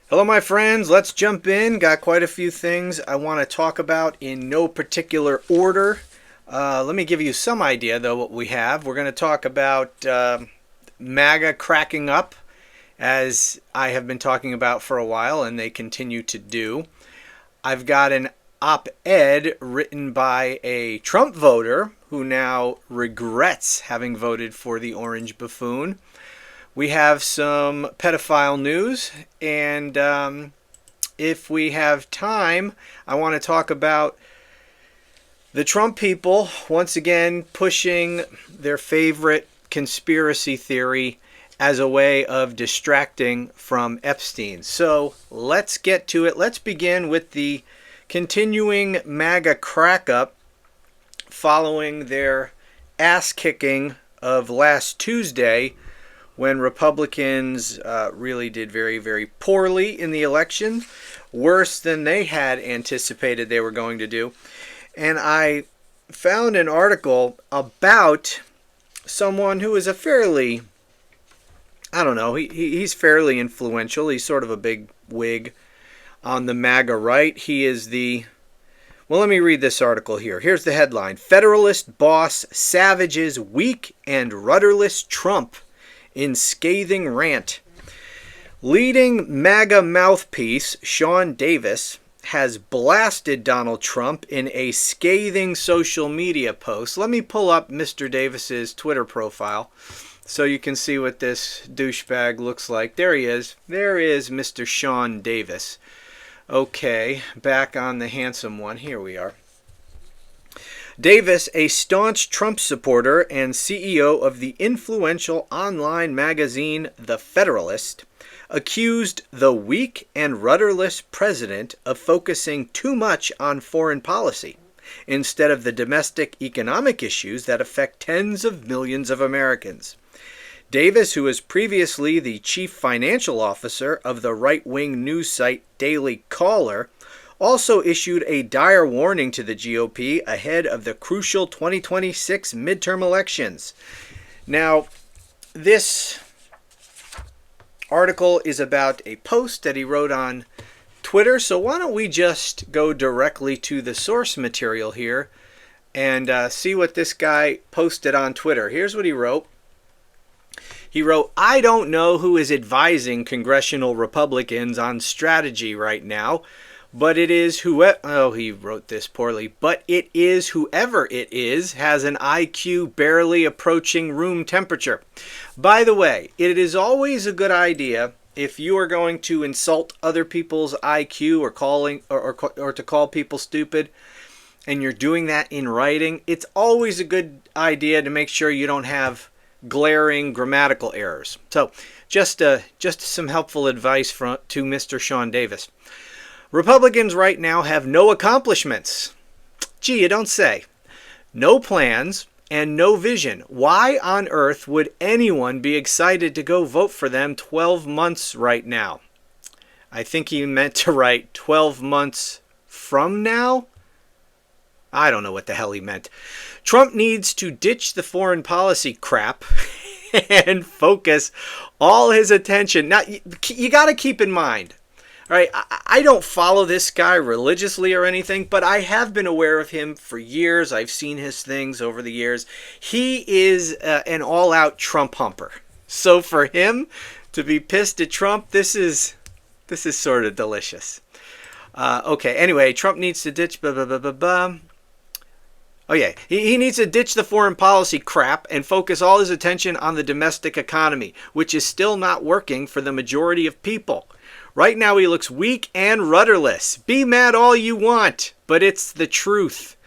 Hello, my friends. Let's jump in. Got quite a few things I want to talk about in no particular order. Let me give you some idea, though, what we have. We're going to talk about MAGA cracking up, as I have been talking about for a while, and they continue to do. I've got an op-ed written by a Trump voter who now regrets having voted for the orange buffoon. We have some pedophile news, and if we have time, I want to talk about the Trump people once again pushing their favorite conspiracy theory as a way of distracting from Epstein. So let's get to it. Let's begin with the continuing MAGA crack-up following their ass-kicking of last Tuesday, when Republicans really did very, very poorly in the election, worse than they had anticipated they were going to do. And I found an article about someone who is a fairly, I don't know, he's fairly influential. He's sort of a big wig on the MAGA right. He is well, let me read this article here. Here's the headline: Federalist boss savages weak and rudderless Trump in scathing rant. Leading MAGA mouthpiece Sean Davis has blasted Donald Trump in a scathing social media post. Let me pull up Mr. Davis's Twitter profile so you can see what this douchebag looks like. There he is. There is Mr. Sean Davis. Okay, back on the handsome one. Here we are. Davis, a staunch Trump supporter and CEO of the influential online magazine The Federalist, accused the weak and rudderless president of focusing too much on foreign policy instead of the domestic economic issues that affect tens of millions of Americans. Davis, who was previously the chief financial officer of the right-wing news site Daily Caller, also issued a dire warning to the GOP ahead of the crucial 2026 midterm elections. Now, this article is about a post that he wrote on Twitter, so why don't we just go directly to the source material here and see what this guy posted on Twitter. Here's what he wrote. He wrote, "I don't know who is advising congressional Republicans on strategy right now, but it is whoever," he wrote this poorly, "but it is whoever it is has an IQ barely approaching room temperature." By the way, it is always a good idea, if you are going to insult other people's IQ or to call people stupid, and you're doing that in writing, it's always a good idea to make sure you don't have glaring grammatical errors. So just some helpful advice to Mr. Sean Davis. Republicans right now have no accomplishments. Gee, you don't say. No plans and no vision. Why on earth would anyone be excited to go vote for them 12 months right now? I think he meant to write 12 months from now. I don't know what the hell he meant. Trump needs to ditch the foreign policy crap and focus all his attention. Now, you got to keep in mind, all right, I don't follow this guy religiously or anything, but I have been aware of him for years. I've seen his things over the years. He is an all-out Trump humper. So for him to be pissed at Trump, this is sort of delicious. Okay, anyway, Trump needs to ditch blah, blah, blah, blah, blah. Oh yeah, he needs to ditch the foreign policy crap and focus all his attention on the domestic economy, which is still not working for the majority of people. Right now he looks weak and rudderless. Be mad all you want, but it's the truth.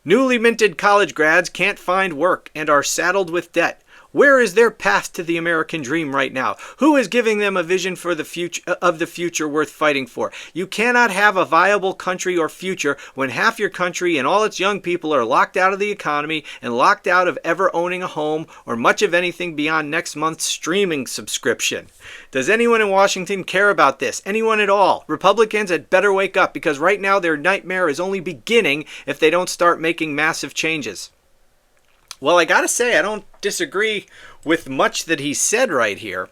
Newly minted college grads can't find work and are saddled with debt. Where is their path to the American dream right now? Who is giving them a vision for the future worth fighting for? You cannot have a viable country or future when half your country and all its young people are locked out of the economy and locked out of ever owning a home or much of anything beyond next month's streaming subscription. Does anyone in Washington care about this? Anyone at all? Republicans had better wake up, because right now their nightmare is only beginning if they don't start making massive changes. Well, I gotta say, I don't disagree with much that he said right here.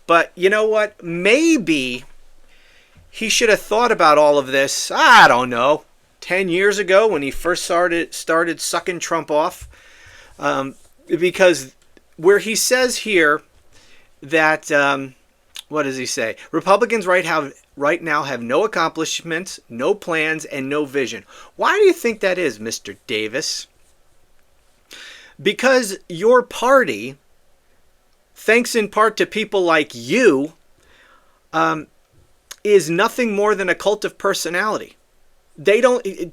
But you know what? Maybe he should have thought about all of this, I don't know, 10 years ago when he first started sucking Trump off. Because where he says here that, what does he say? Republicans right now have no accomplishments, no plans, and no vision. Why do you think that is, Mr. Davis? Because your party, thanks in part to people like you, is nothing more than a cult of personality.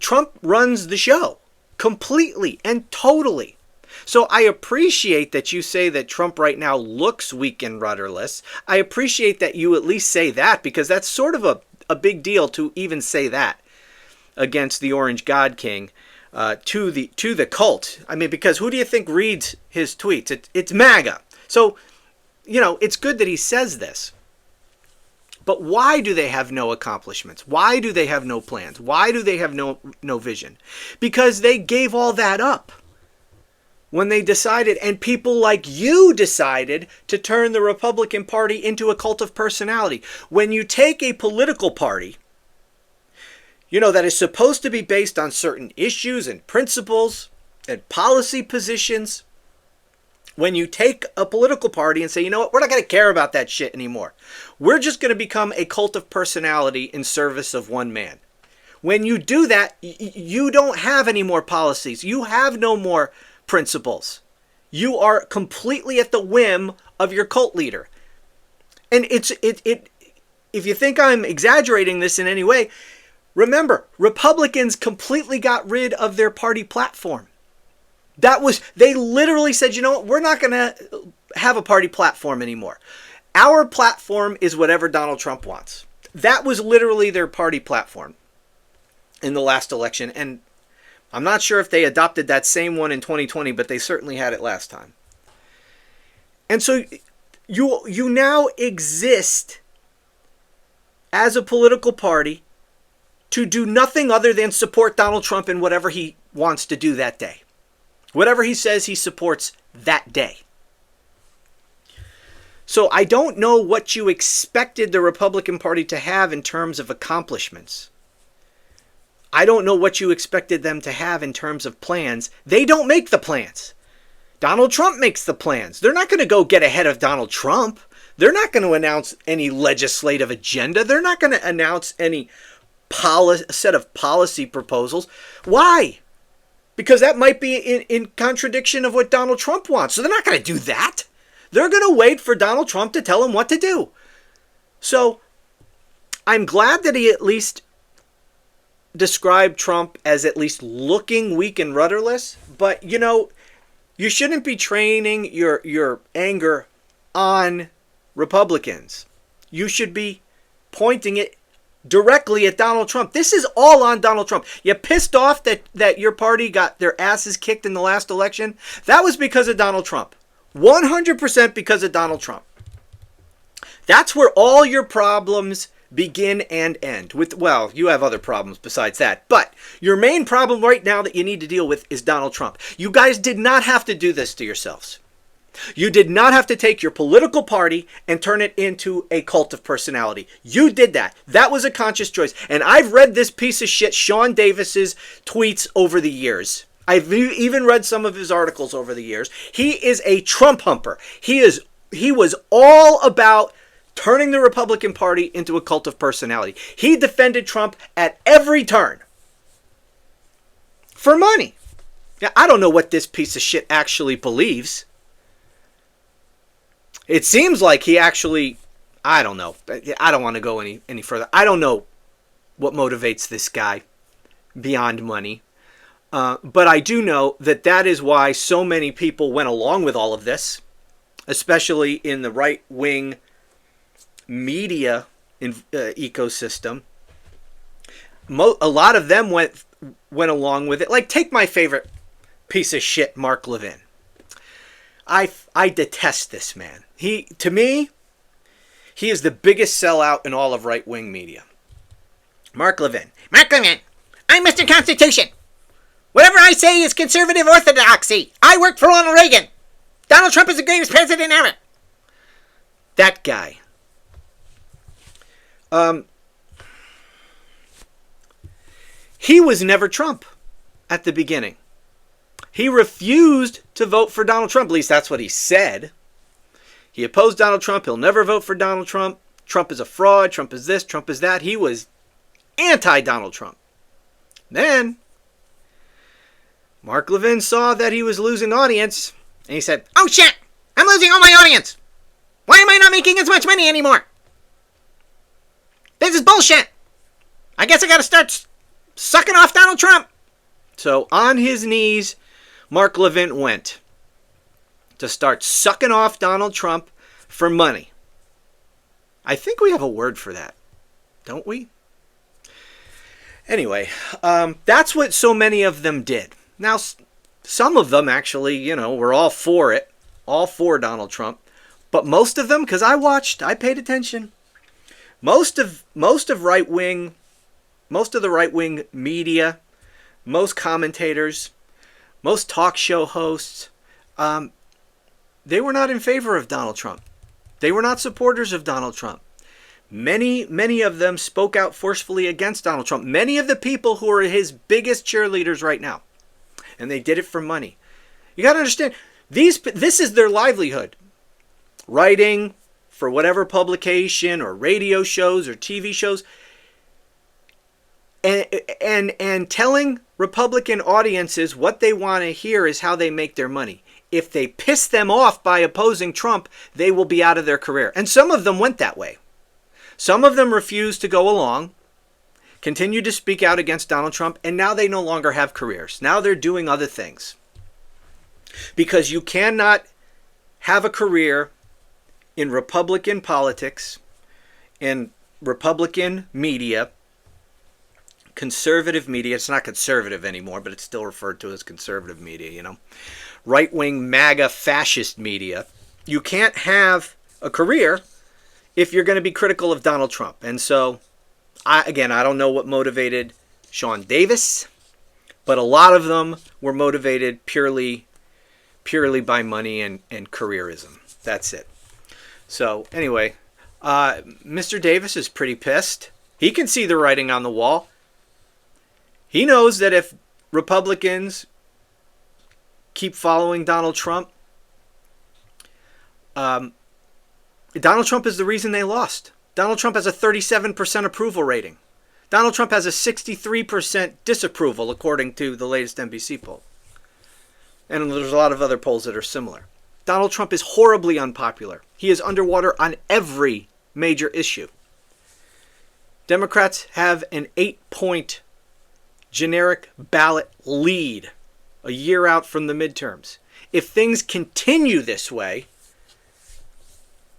Trump runs the show completely and totally. So I appreciate that you say that Trump right now looks weak and rudderless. I appreciate that you at least say that, because that's sort of a big deal to even say that against the Orange God King. To the cult. I mean, because who do you think reads his tweets? It's MAGA. So, it's good that he says this. But why do they have no accomplishments? Why do they have no plans? Why do they have no vision? Because they gave all that up when they decided, and people like you decided, to turn the Republican Party into a cult of personality. When you take a political party, that is supposed to be based on certain issues and principles and policy positions. When you take a political party and say, you know what, we're not going to care about that shit anymore. We're just going to become a cult of personality in service of one man. When you do that, you don't have any more policies. You have no more principles. You are completely at the whim of your cult leader. And if you think I'm exaggerating this in any way, remember, Republicans completely got rid of their party platform. They literally said, you know what, we're not going to have a party platform anymore. Our platform is whatever Donald Trump wants. That was literally their party platform in the last election. And I'm not sure if they adopted that same one in 2020, but they certainly had it last time. And so you now exist as a political party to do nothing other than support Donald Trump in whatever he wants to do that day. Whatever he says he supports that day. So I don't know what you expected the Republican Party to have in terms of accomplishments. I don't know what you expected them to have in terms of plans. They don't make the plans. Donald Trump makes the plans. They're not going to go get ahead of Donald Trump. They're not going to announce any legislative agenda. They're not going to announce any set of policy proposals. Why? Because that might be in contradiction of what Donald Trump wants. So they're not going to do that. They're going to wait for Donald Trump to tell them what to do. So I'm glad that he at least described Trump as at least looking weak and rudderless. But, you shouldn't be training your anger on Republicans. You should be pointing it directly at Donald Trump. This is all on Donald Trump. You pissed off that your party got their asses kicked in the last election? That was because of Donald Trump. 100% because of Donald Trump. That's where all your problems begin and end. You have other problems besides that. But your main problem right now that you need to deal with is Donald Trump. You guys did not have to do this to yourselves. You did not have to take your political party and turn it into a cult of personality. You did that. That was a conscious choice. And I've read this piece of shit, Sean Davis's tweets over the years. I've even read some of his articles over the years. He is a Trump humper. He was all about turning the Republican Party into a cult of personality. He defended Trump at every turn. For money. Now, I don't know what this piece of shit actually believes. It seems like he actually, I don't know. I don't want to go any further. I don't know what motivates this guy beyond money. But I do know that is why so many people went along with all of this, especially in the right-wing media ecosystem. A lot of them went along with it. Like, take my favorite piece of shit, Mark Levin. I detest this man. To me, he is the biggest sellout in all of right-wing media. Mark Levin. Mark Levin, I'm Mr. Constitution. Whatever I say is conservative orthodoxy. I worked for Ronald Reagan. Donald Trump is the greatest president ever. That guy. He was never Trump at the beginning. He refused to vote for Donald Trump. At least that's what he said. He opposed Donald Trump. He'll never vote for Donald Trump. Trump is a fraud. Trump is this. Trump is that. He was anti-Donald Trump. Then Mark Levin saw that he was losing audience, and he said, "Oh shit! I'm losing all my audience. Why am I not making as much money anymore? This is bullshit. I guess I gotta start sucking off Donald Trump." So on his knees, Mark Levin went to start sucking off Donald Trump for money. I think we have a word for that, don't we? Anyway, that's what so many of them did. Now, some of them actually, were all for it, all for Donald Trump. But most of them, because I paid attention. Most of the right wing media, most commentators, most talk show hosts, they were not in favor of Donald Trump. They were not supporters of Donald Trump. Many of them spoke out forcefully against Donald Trump. Many of the people who are his biggest cheerleaders right now. And they did it for money. You got to understand, this is their livelihood. Writing for whatever publication or radio shows or TV shows. And telling Republican audiences what they want to hear is how they make their money. If they piss them off by opposing Trump, they will be out of their career. And some of them went that way. Some of them refused to go along, continued to speak out against Donald Trump, and now they no longer have careers. Now they're doing other things. Because you cannot have a career in Republican politics, in Republican media, conservative media. It's not conservative anymore, but it's still referred to as conservative media, Right-wing MAGA fascist media. You can't have a career if you're going to be critical of Donald Trump. And so, I don't know what motivated Sean Davis, but a lot of them were motivated purely by money and careerism. That's it. So, anyway, Mr. Davis is pretty pissed. He can see the writing on the wall. He knows that if Republicans keep following Donald Trump, Donald Trump is the reason they lost. Donald Trump has a 37% approval rating. Donald Trump has a 63% disapproval, according to the latest NBC poll. And there's a lot of other polls that are similar. Donald Trump is horribly unpopular. He is underwater on every major issue. Democrats have an 8-point generic ballot lead a year out from the midterms. If things continue this way,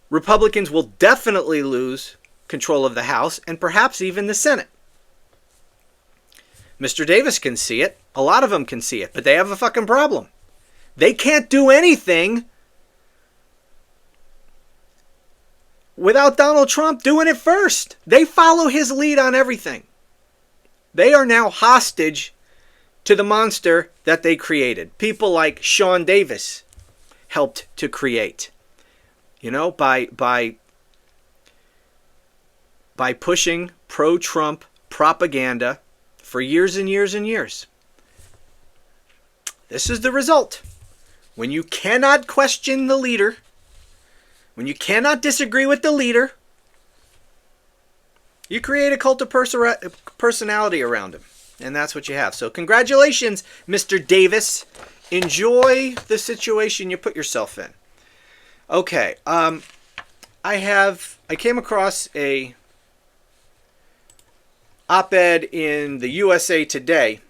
Republicans will definitely lose control of the House and perhaps even the Senate. Mr. Davis can see it. A lot of them can see it, but they have a fucking problem. They can't do anything without Donald Trump doing it first. They follow his lead on everything. They are now hostage to the monster that they created. People like Sean Davis helped to create. By pushing pro-Trump propaganda for years and years and years. This is the result. When you cannot question the leader, when you cannot disagree with the leader, you create a cult of personality around him. And that's what you have. So congratulations, Mr. Davis. Enjoy the situation you put yourself in. Okay, I came across a op-ed in the USA Today,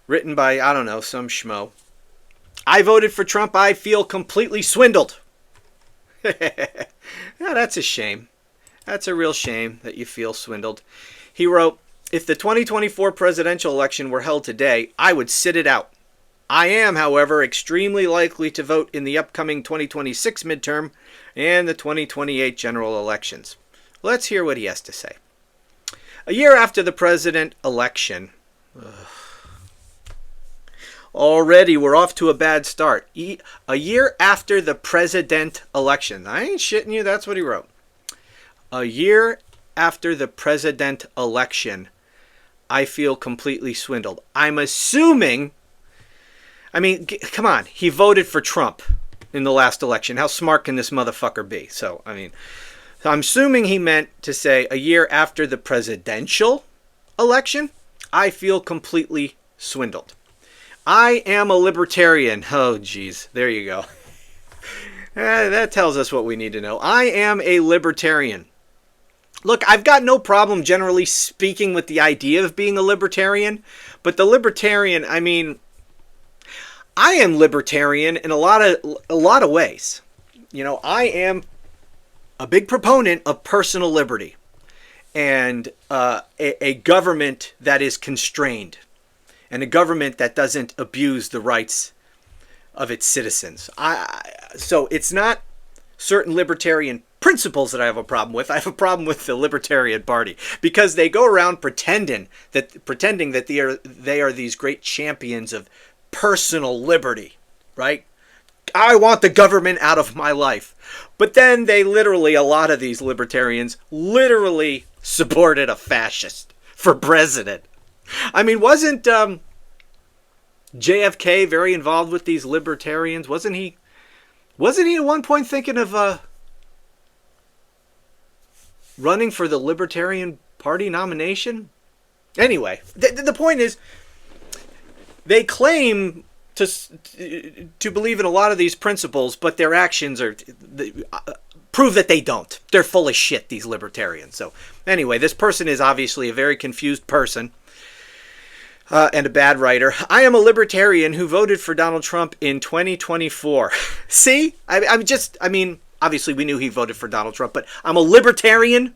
written by, some schmo. I voted for Trump. I feel completely swindled. Yeah, that's a shame. That's a real shame that you feel swindled. He wrote, if the 2024 presidential election were held today, I would sit it out. I am, however, extremely likely to vote in the upcoming 2026 midterm and the 2028 general elections. Let's hear what he has to say. A year after the president election, already we're off to a bad start. A year after the president election. I ain't shitting you, that's what he wrote. A year after the president election, I feel completely swindled. I'm assuming, I mean, come on, he voted for Trump in the last election. How smart can this motherfucker be? So, I mean, I'm assuming he meant to say a year after the presidential election, I feel completely swindled. I am a libertarian. Oh, geez. There you go. That tells us what we need to know. I am a libertarian. Look, I've got no problem generally speaking with the idea of being a libertarian, but the libertarian, I mean, I am libertarian in a lot of ways. You know, I am a big proponent of personal liberty and a government that is constrained and a government that doesn't abuse the rights of its citizens. So it's not certain libertarian principles that I have a problem with. I have a problem with the Libertarian Party because they go around pretending that they are these great champions of personal liberty, right? I want the government out of my life. But then they literally, a lot of these libertarians literally supported a fascist for president. I mean, wasn't JFK very involved with these libertarians? Wasn't he at one point thinking of running for the Libertarian Party nomination? Anyway, the point is, they claim to believe in a lot of these principles, but their actions prove that they don't. They're full of shit, these libertarians. So anyway, this person is obviously a very confused person and a bad writer. I am a libertarian who voted for Donald Trump in 2024. See? I mean, obviously we knew he voted for Donald Trump, but I'm a libertarian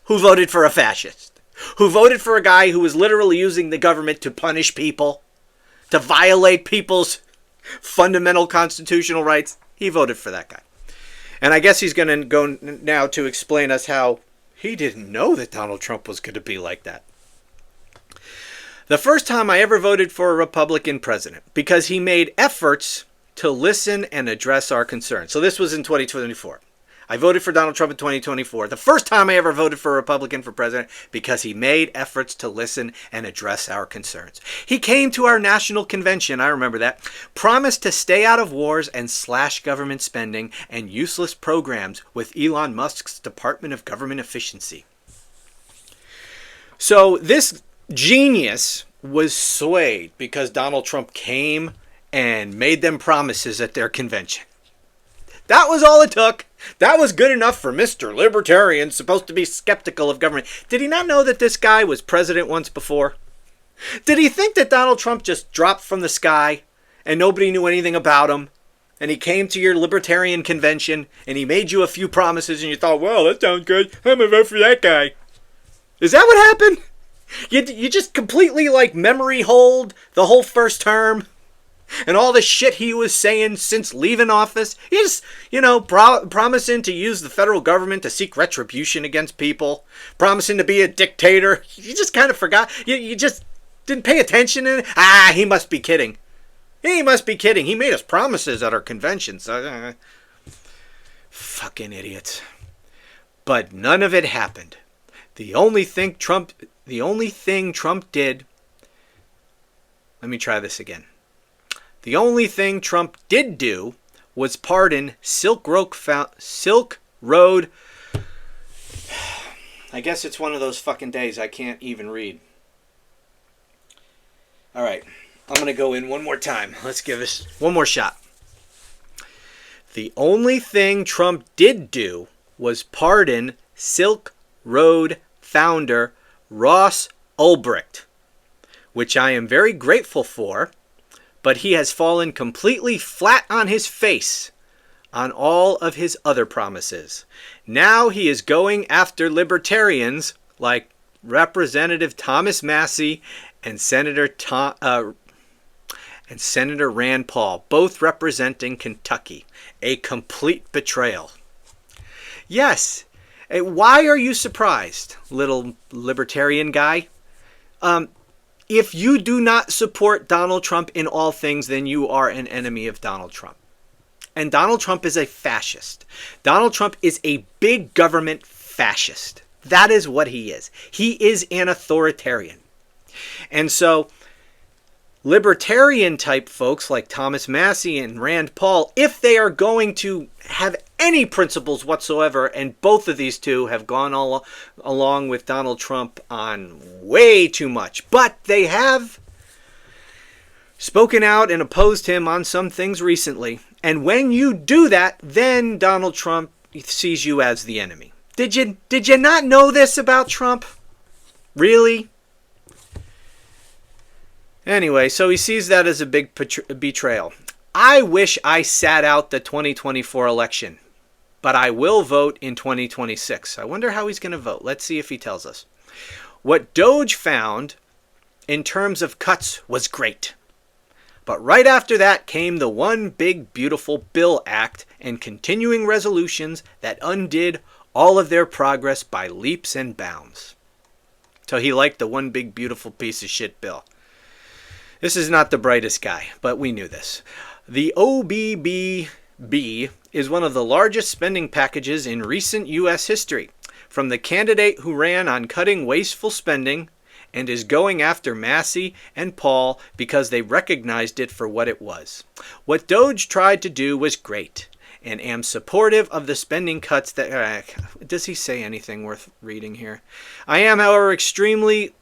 who voted for a fascist, who voted for a guy who was literally using the government to punish people, to violate people's fundamental constitutional rights. He voted for that guy. And I guess he's going to go now to explain us how he didn't know that Donald Trump was going to be like that. The first time I ever voted for a Republican president, because he made efforts to listen and address our concerns. So this was in 2024. I voted for Donald Trump in 2024. The first time I ever voted for a Republican for president because he made efforts to listen and address our concerns. He came to our national convention, I remember that, promised to stay out of wars and slash government spending and useless programs with Elon Musk's Department of Government Efficiency. So this genius was swayed because Donald Trump came and made them promises at their convention. That was all it took. That was good enough for Mr. Libertarian, supposed to be skeptical of government. Did he not know that this guy was president once before? Did he think that Donald Trump just dropped from the sky and nobody knew anything about him? And he came to your libertarian convention and he made you a few promises and you thought, well, that sounds good. I'm going to vote for that guy. Is that what happened? You just completely memory hold the whole first term? And all the shit he was saying since leaving office. He's, promising to use the federal government to seek retribution against people. Promising to be a dictator. You just kind of forgot. You just didn't pay attention. He must be kidding. He must be kidding. He made us promises at our convention. So, fucking idiots. But none of it happened. The only thing Trump did... Let me try this again. The only thing Trump did do was pardon Silk Road. I guess it's one of those fucking days I can't even read. All right, I'm going to go in one more time. Let's give this one more shot. The only thing Trump did do was pardon Silk Road founder Ross Ulbricht, which I am very grateful for. But he has fallen completely flat on his face on all of his other promises. Now he is going after libertarians like Representative Thomas Massie and Senator Rand Paul, both representing Kentucky. A complete betrayal. Yes. Why are you surprised, little libertarian guy? If you do not support Donald Trump in all things, then you are an enemy of Donald Trump. And Donald Trump is a fascist. Donald Trump is a big government fascist. That is what he is. He is an authoritarian. And so libertarian type folks like Thomas Massey and Rand Paul, if they are going to have any principles whatsoever, and both of these two have gone all along with Donald Trump on way too much, but they have spoken out and opposed him on some things recently. And when you do that, then Donald Trump sees you as the enemy. Did you not know this about Trump? Really? Anyway, so he sees that as a big betrayal. I wish I sat out the 2024 election, but I will vote in 2026. I wonder how he's going to vote. Let's see if he tells us. What Doge found in terms of cuts was great. But right after that came the One Big Beautiful Bill Act and continuing resolutions that undid all of their progress by leaps and bounds. So he liked the One Big Beautiful Piece of Shit bill. This is not the brightest guy, but we knew this. The OBBB is one of the largest spending packages in recent U.S. history. From the candidate who ran on cutting wasteful spending and is going after Massey and Paul because they recognized it for what it was. What Doge tried to do was great, and am supportive of the spending cuts that... does he say anything worth reading here? I am, however, extremely...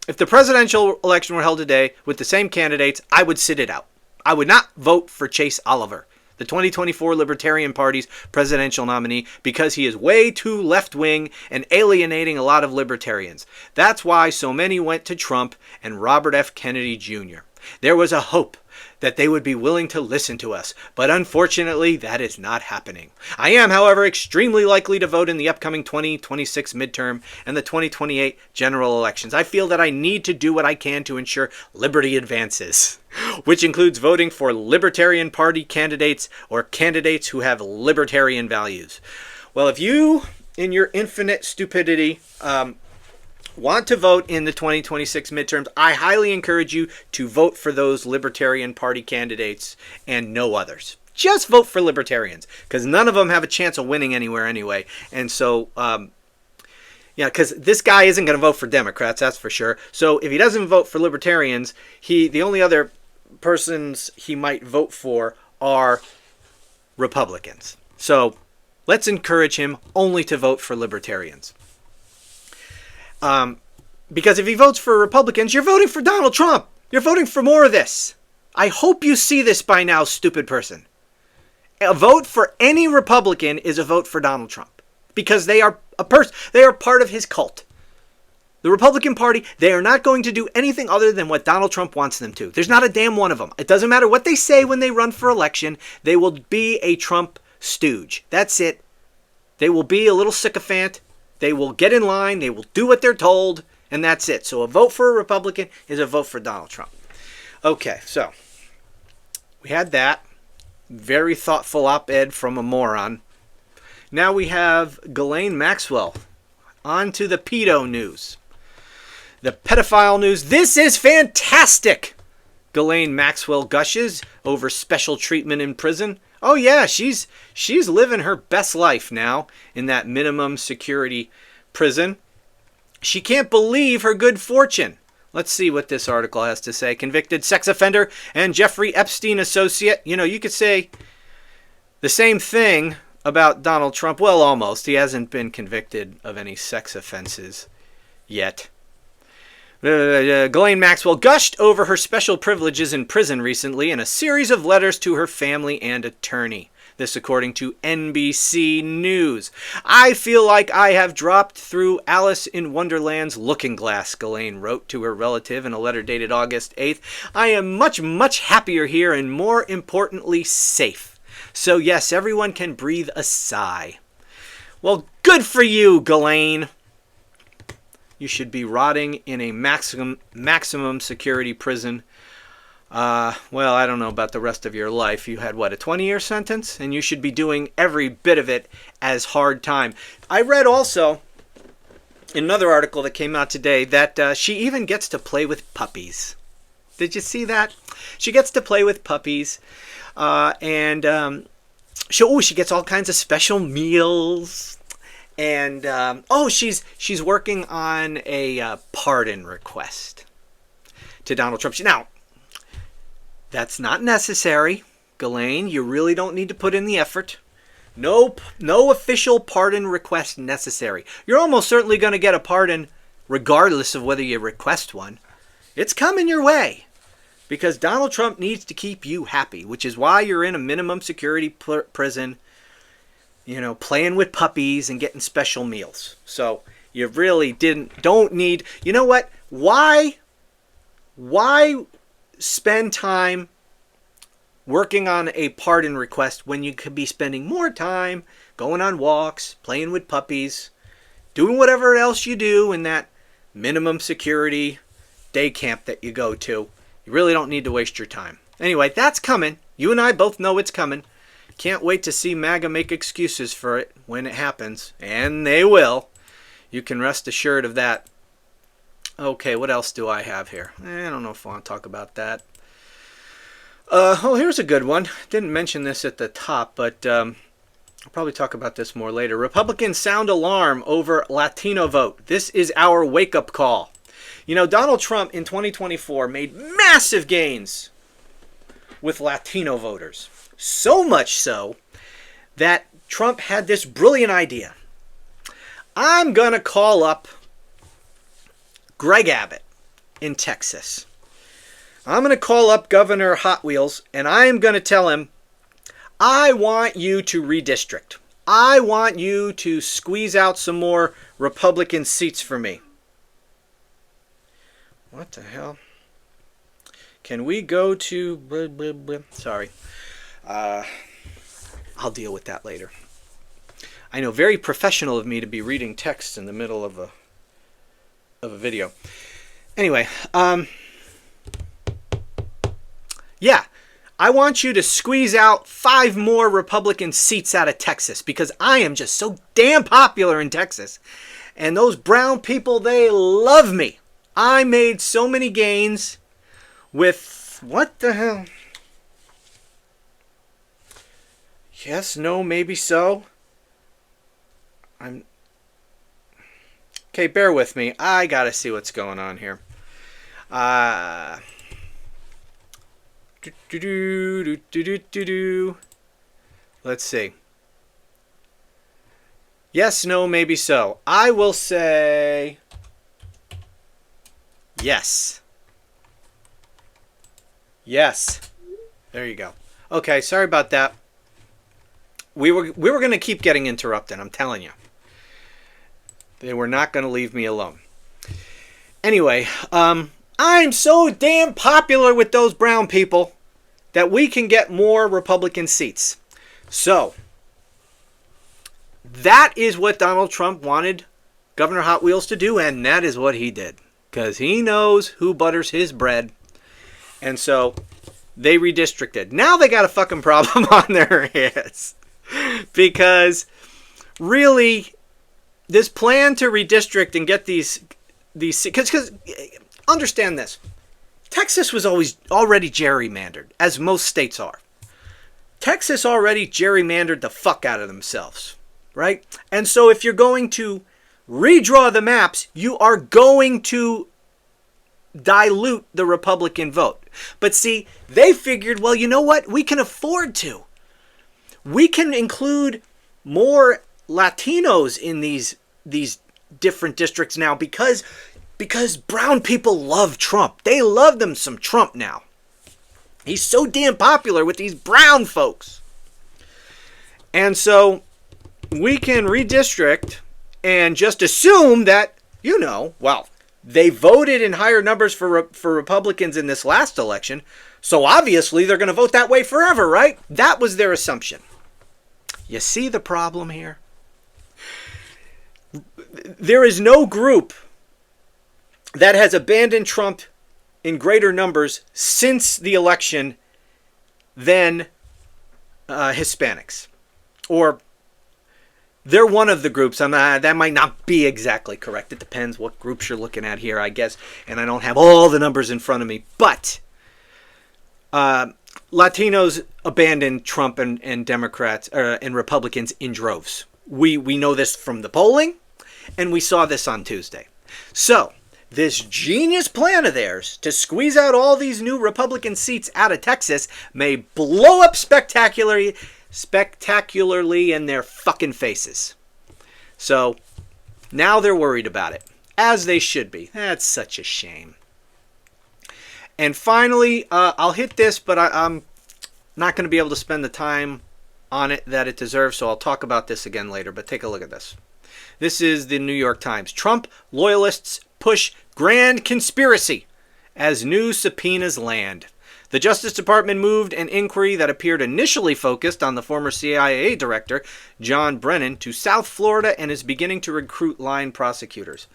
If the presidential election were held today with the same candidates, I would sit it out. I would not vote for Chase Oliver, the 2024 Libertarian Party's presidential nominee, because he is way too left-wing and alienating a lot of libertarians. That's why so many went to Trump and Robert F. Kennedy Jr. There was a hope that they would be willing to listen to us, but unfortunately that is not happening. I am, however, extremely likely to vote in the upcoming 2026 midterm and the 2028 general elections. I feel that I need to do what I can to ensure liberty advances, which includes voting for Libertarian Party candidates or candidates who have libertarian values. Well, if you, in your infinite stupidity, want to vote in the 2026 midterms, I highly encourage you to vote for those Libertarian Party candidates and no others. Just vote for Libertarians, because none of them have a chance of winning anywhere anyway. And so, because this guy isn't going to vote for Democrats, that's for sure. So if he doesn't vote for Libertarians, the only other persons he might vote for are Republicans. So let's encourage him only to vote for Libertarians. Because if he votes for Republicans, you're voting for Donald Trump. You're voting for more of this. I hope you see this by now, stupid person. A vote for any Republican is a vote for Donald Trump, because they are they are part of his cult. The Republican Party, they are not going to do anything other than what Donald Trump wants them to. There's not a damn one of them. It doesn't matter what they say when they run for election. They will be a Trump stooge. That's it. They will be a little sycophant. They will get in line, they will do what they're told, and that's it. So a vote for a Republican is a vote for Donald Trump. Okay, so we had that. Very thoughtful op-ed from a moron. Now we have Ghislaine Maxwell. On to the pedo news. The pedophile news. This is fantastic! Ghislaine Maxwell gushes over special treatment in prison. Oh yeah, she's living her best life now in that minimum security prison. She can't believe her good fortune. Let's see what this article has to say. Convicted sex offender and Jeffrey Epstein associate. You know, you could say the same thing about Donald Trump. Well, almost. He hasn't been convicted of any sex offenses yet. Ghislaine Maxwell gushed over her special privileges in prison recently in a series of letters to her family and attorney. This according to NBC News. I feel like I have dropped through Alice in Wonderland's looking glass, Ghislaine wrote to her relative in a letter dated August 8th. I am much, much happier here and more importantly safe. So yes, everyone can breathe a sigh. Well, good for you, Ghislaine. You should be rotting in a maximum security prison. Well, I don't know about the rest of your life. You had, what, a 20-year sentence? And you should be doing every bit of it as hard time. I read also in another article that came out today that she even gets to play with puppies. Did you see that? She gets to play with puppies. She gets all kinds of special meals. And she's working on a pardon request to Donald Trump. Now, that's not necessary, Ghislaine. You really don't need to put in the effort. No official pardon request necessary. You're almost certainly going to get a pardon regardless of whether you request one. It's coming your way because Donald Trump needs to keep you happy, which is why you're in a minimum security prison, playing with puppies and getting special meals. So you really don't need, you know what? Why spend time working on a pardon request when you could be spending more time going on walks, playing with puppies, doing whatever else you do in that minimum security day camp that you go to? You really don't need to waste your time. Anyway, that's coming. You and I both know it's coming. Can't wait to see MAGA make excuses for it when it happens. And they will. You can rest assured of that. Okay, what else do I have here? I don't know if I want to talk about that. Here's a good one. Didn't mention this at the top, but I'll probably talk about this more later. Republicans sound alarm over Latino vote. This is our wake-up call. Donald Trump in 2024 made massive gains with Latino voters. So much so that Trump had this brilliant idea. I'm going to call up Greg Abbott in Texas. I'm going to call up Governor Hot Wheels, and I'm going to tell him, I want you to redistrict. I want you to squeeze out some more Republican seats for me. What the hell? Can we go to... Sorry. I'll deal with that later. I know, very professional of me to be reading text in the middle of a video. Anyway, yeah, I want you to squeeze out 5 more Republican seats out of Texas because I am just so damn popular in Texas. And those brown people, they love me. I made so many gains with, what the hell? Yes, no, maybe so. Okay, bear with me. I gotta see what's going on here. Let's see. Yes, no, maybe so. I will say yes. Yes. There you go. Okay, sorry about that. We were going to keep getting interrupted, I'm telling you. They were not going to leave me alone. Anyway, I'm so damn popular with those brown people that we can get more Republican seats. So, that is what Donald Trump wanted Governor Hot Wheels to do, and that is what he did. Because he knows who butters his bread. And so, they redistricted. Now they got a fucking problem on their hands. Because, really, this plan to redistrict and get these because understand this. Texas was already gerrymandered, as most states are. Texas already gerrymandered the fuck out of themselves, right? And so if you're going to redraw the maps, you are going to dilute the Republican vote. But see, they figured, well, you know what? We can afford to. We can include more Latinos in these different districts now because brown people love Trump. They love them some Trump now. He's so damn popular with these brown folks. And so we can redistrict and just assume that, well, they voted in higher numbers for Republicans in this last election, so obviously they're going to vote that way forever, right? That was their assumption. You see the problem here? There is no group that has abandoned Trump in greater numbers since the election than Hispanics. Or they're one of the groups. That might not be exactly correct. It depends what groups you're looking at here, I guess. And I don't have all the numbers in front of me. But Latinos abandoned Trump and Democrats and Republicans in droves. We know this from the polling, and we saw this on Tuesday. So, this genius plan of theirs to squeeze out all these new Republican seats out of Texas may blow up spectacularly in their fucking faces. So, now they're worried about it, as they should be. That's such a shame. And finally, I'll hit this, but I'm not going to be able to spend the time on it that it deserves, so I'll talk about this again later, but take a look at this. This is the New York Times. Trump loyalists push grand conspiracy as new subpoenas land. The Justice Department moved an inquiry that appeared initially focused on the former CIA director, John Brennan, to South Florida and is beginning to recruit line prosecutors.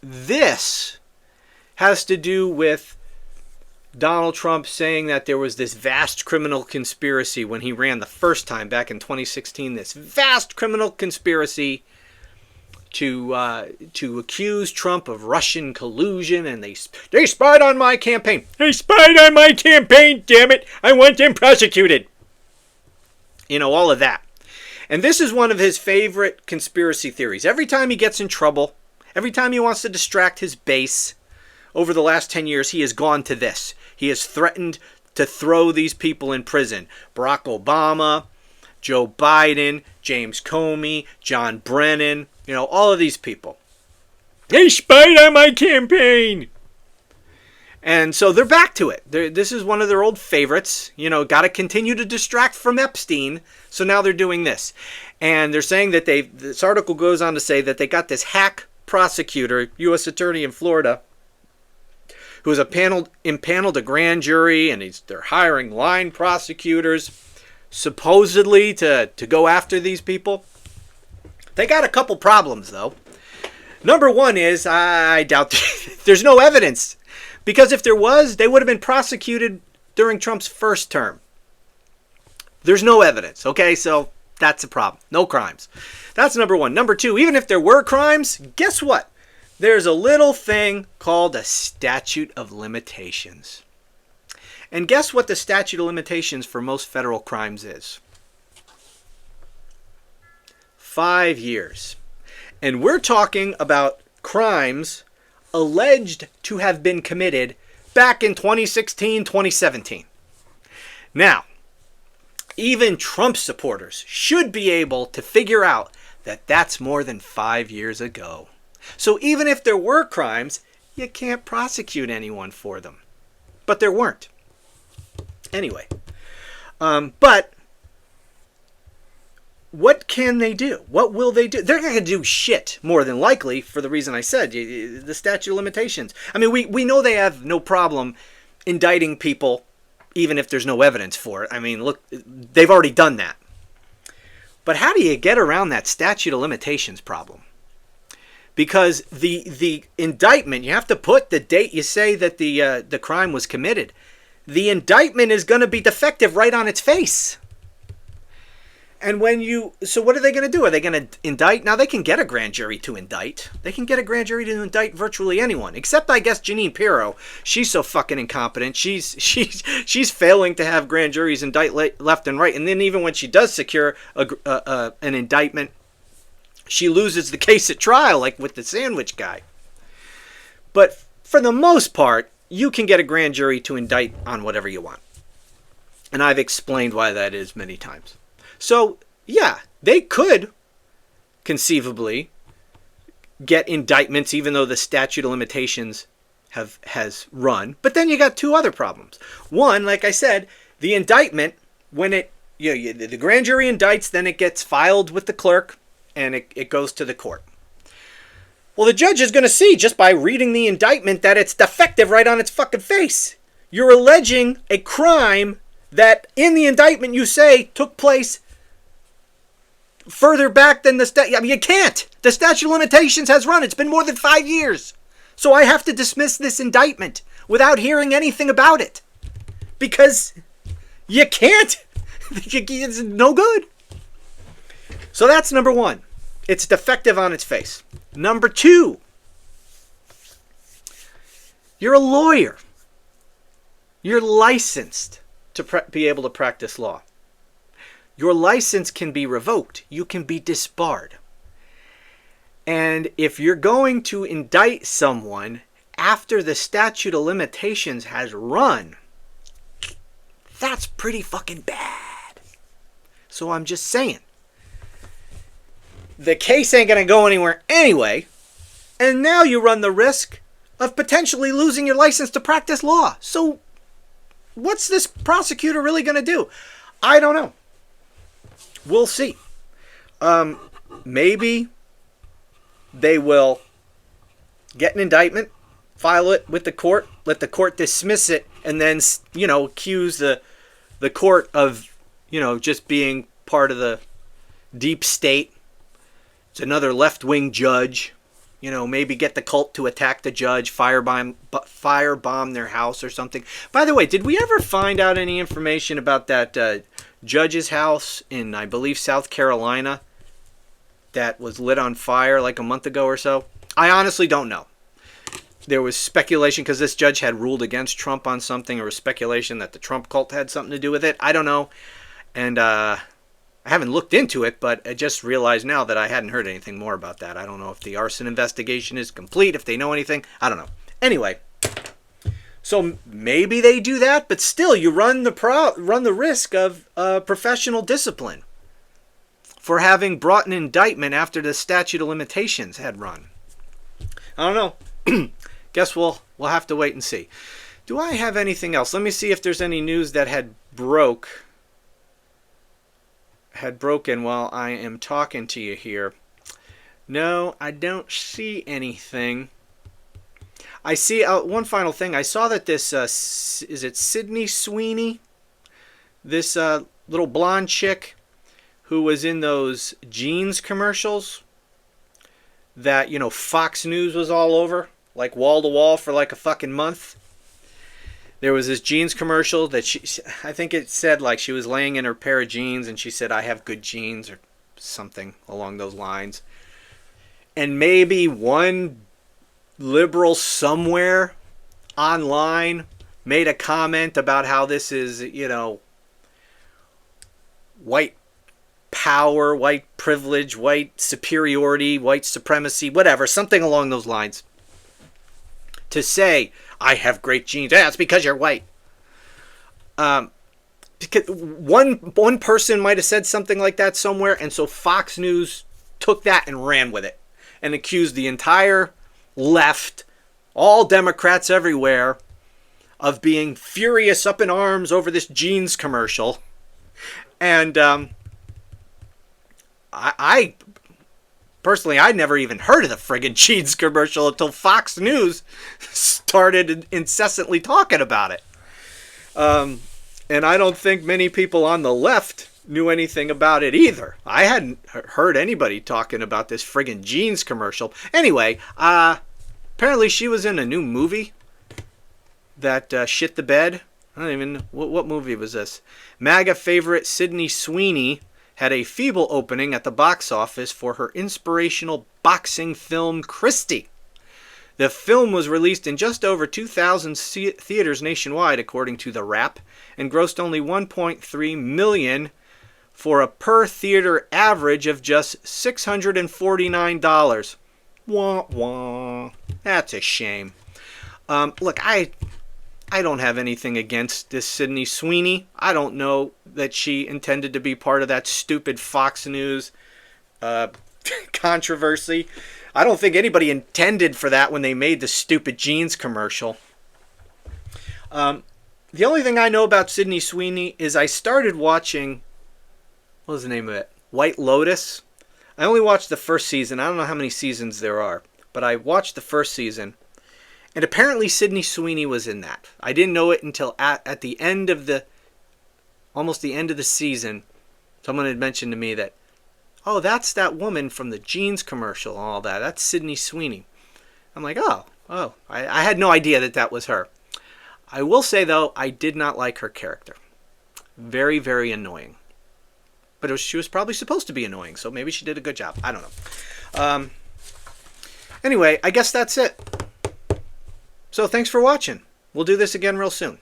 This has to do with Donald Trump saying that there was this vast criminal conspiracy when he ran the first time back in 2016, this vast criminal conspiracy to accuse Trump of Russian collusion, and they spied on my campaign. They spied on my campaign, damn it. I want them prosecuted. You know, all of that. And this is one of his favorite conspiracy theories. Every time he gets in trouble, every time he wants to distract his base, over the last 10 years, he has gone to this. He has threatened to throw these people in prison. Barack Obama, Joe Biden, James Comey, John Brennan, you know, all of these people. They spied on my campaign. And so they're back to it. This is one of their old favorites. You know, got to continue to distract from Epstein. So now they're doing this. And they're saying that this article goes on to say that they got this hack prosecutor, U.S. attorney in Florida, who has impaneled a grand jury, and they're hiring line prosecutors supposedly to go after these people. They got a couple problems, though. Number one is, I doubt there's no evidence. Because if there was, they would have been prosecuted during Trump's first term. There's no evidence, okay? So that's a problem. No crimes. That's number one. Number two, even if there were crimes, guess what? There's a little thing called a statute of limitations. And guess what the statute of limitations for most federal crimes is? 5 years. And we're talking about crimes alleged to have been committed back in 2016, 2017. Now, even Trump supporters should be able to figure out that that's more than 5 years ago. So even if there were crimes, you can't prosecute anyone for them. But there weren't. Anyway, but what can they do? What will they do? They're not going to do shit, more than likely, for the reason I said, the statute of limitations. I mean, we know they have no problem indicting people, even if there's no evidence for it. I mean, look, they've already done that. But how do you get around that statute of limitations problem? Because the indictment, you have to put the date you say that the crime was committed. The indictment is going to be defective right on its face. And so what are they going to do? Are they going to indict? Now, they can get a grand jury to indict. They can get a grand jury to indict virtually anyone, except, I guess, Jeanine Pirro. She's so fucking incompetent. She's failing to have grand juries indict left and right. And then even when she does secure an indictment, she loses the case at trial, like with the sandwich guy. But for the most part, you can get a grand jury to indict on whatever you want. And I've explained why that is many times. So, yeah, they could conceivably get indictments even though the statute of limitations has run. But then you got two other problems. One, like I said, the indictment, when the grand jury indicts, then it gets filed with the clerk and it goes to the court. Well, the judge is going to see just by reading the indictment that it's defective right on its fucking face. You're alleging a crime that in the indictment you say took place further back than the statute. I mean, you can't. The statute of limitations has run. It's been more than 5 years. So I have to dismiss this indictment without hearing anything about it. Because you can't. It's no good. So that's number one. It's defective on its face. Number two, you're a lawyer. You're licensed to be able to practice law. your license can be revoked. You can be disbarred. And if you're going to indict someone after the statute of limitations has run, that's pretty fucking bad. So I'm just saying. The case ain't going to go anywhere anyway. And now you run the risk of potentially losing your license to practice law. So what's this prosecutor really going to do? I don't know. We'll see. Maybe they will get an indictment, file it with the court, let the court dismiss it, and then, accuse the court of, just being part of the deep state. It's another left-wing judge. Maybe get the cult to attack the judge, firebomb their house or something. By the way, did we ever find out any information about that judge's house in, I believe, South Carolina that was lit on fire like a month ago or so? I honestly don't know. There was speculation because this judge had ruled against Trump on something. There was speculation that the Trump cult had something to do with it. I don't know. And I haven't looked into it, but I just realized now that I hadn't heard anything more about that. I don't know if the arson investigation is complete, if they know anything. I don't know. Anyway, so maybe they do that, but still you run the risk of professional discipline for having brought an indictment after the statute of limitations had run. I don't know. Guess we'll have to wait and see. Do I have anything else? Let me see if there's any news that had broken while I am talking to you here. No, I don't see anything. I see one final thing. I saw that this is it Sydney Sweeney, this little blonde chick who was in those jeans commercials that Fox News was all over, like wall to wall for like a fucking month. There was this jeans commercial that I think it said like she was laying in her pair of jeans and she said, "I have good jeans," or something along those lines. And maybe one liberal somewhere online made a comment about how this is, white power, white privilege, white superiority, white supremacy, whatever, something along those lines. To say, "I have great genes." Yeah, it's because you're white. Because one person might have said something like that somewhere, and so Fox News took that and ran with it and accused the entire left, all Democrats everywhere, of being furious up in arms over this jeans commercial. And I personally, I'd never even heard of the friggin' jeans commercial until Fox News started incessantly talking about it. And I don't think many people on the left knew anything about it either. I hadn't heard anybody talking about this friggin' jeans commercial. Anyway, apparently she was in a new movie that shit the bed. I don't even know. What movie was this? MAGA favorite Sydney Sweeney had a feeble opening at the box office for her inspirational boxing film Christie. The film was released in just over 2,000 theaters nationwide, according to The Wrap, and grossed only $1.3 million for a per-theater average of just $649. Wah, wah. That's a shame. Look, I don't have anything against this Sydney Sweeney. I don't know that she intended to be part of that stupid Fox News controversy. I don't think anybody intended for that when they made the stupid jeans commercial. The only thing I know about Sydney Sweeney is I started watching, what was the name of it? White Lotus. I only watched the first season. I don't know how many seasons there are, but I watched the first season. And apparently Sydney Sweeney was in that. I didn't know it until at the end of almost the end of the season. Someone had mentioned to me that, "Oh, that's that woman from the jeans commercial and all that. That's Sydney Sweeney." I'm like, oh. I had no idea that was her. I will say, though, I did not like her character. Very, very annoying. But she was probably supposed to be annoying, so maybe she did a good job. I don't know. Anyway, I guess that's it. So thanks for watching. We'll do this again real soon.